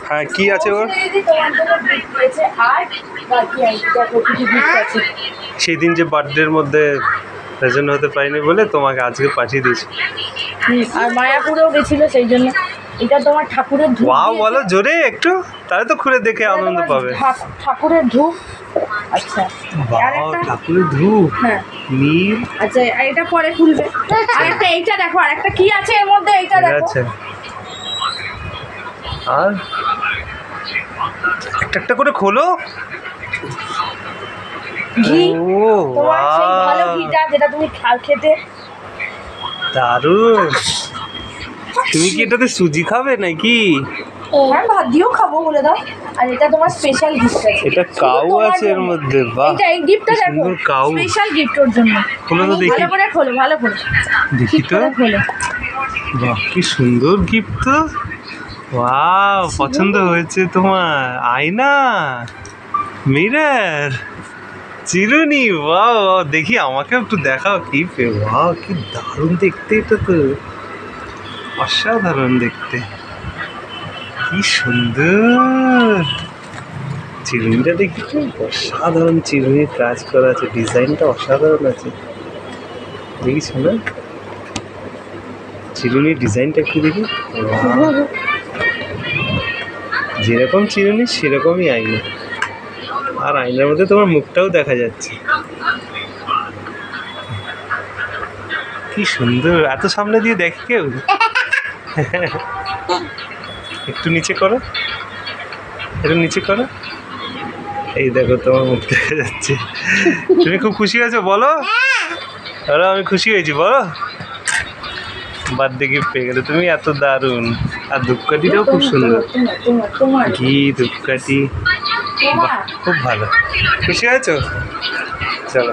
হ্যাঁ কি আছে ওর? সেদিন যে বার্থডের মধ্যে প্রেজেন্ট হতে পারিনি বলে তোমাকে আজকে পাঠিয়ে দিয়েছি। আর মায়াপুরেও গেছিল সেই জন্য। এটা তোমার ঠাকুরের ধূপ। ওয়াও বলো জোরে একটু, তাহলে তো খুলে দেখে আনন্দ পাবে। ঠাকুরের ধূপ। আচ্ছা বাহ, ঠাকুরের ধূপ। হ্যাঁ নীল। আচ্ছা আর এটা পরে খুলবে। আর একটা এইটা দেখো, আর একটা কি আছে এর মধ্যে, এইটা দেখো। আচ্ছা আর একটা একটা করে খোলো। ঘি। ও তোমার সেই ভালো ঘিটা যেটা তুমি খেতে। দারুণ। তুমি কি এটাতে সুজি খাবে নাকি? হ্যাঁ ভাত দিয়েও খাবো, বলে দাও। আর এটা তোমার স্পেশাল গিফট আছে। এটা কাউ আছে এর মধ্যে। বাহ, এটা এই গিফটটা দেখো, কাউ স্পেশাল গিফট ওর জন্য। খোলো তো দেখি। ভালো করে খোলো, ভালো করে দেখি তো। খোলো। বাহ কি সুন্দর গিফট তো। ওয়াও, পছন্দ হয়েছে তোমার? আয়না, মিরর, চিরুনি। ওয়াও, দেখি আমাকে একটু দেখাও কি পে। ওয়াও কি দারুণ দেখতে, এটা তো অসাধারণ দেখতে, কি সুন্দর। চিরুনিটা দেখি তো, অসাধারণ চিরুনির কাজ করা আছে, ডিজাইনটা অসাধারণ আছে। দেখিস না চিরুনির ডিজাইনটা একটু দেখি। যেরকম চিরুনি সেরকমই আয়না, আর আয়নার মধ্যে তোমার মুখটাও দেখা যাচ্ছে। কি সুন্দর, এত সামনে দিয়ে দেখে কেউ? একটু নিচে করো, একটু নিচে করো। এই দেখো তোমার মুখ দেখা যাচ্ছে। তুমি খুব খুশি হয়েছো বলো? আরে আমি খুশি হয়েছি বলো। বার্থডে গিফট পেয়ে গেলে তুমি, এত দারুণ। আর ধূপকাঠিটাও খুব সুন্দর, ঘি ধূপকাঠি। বাহ খুব ভালো। খুশি হয়েছো? চলো।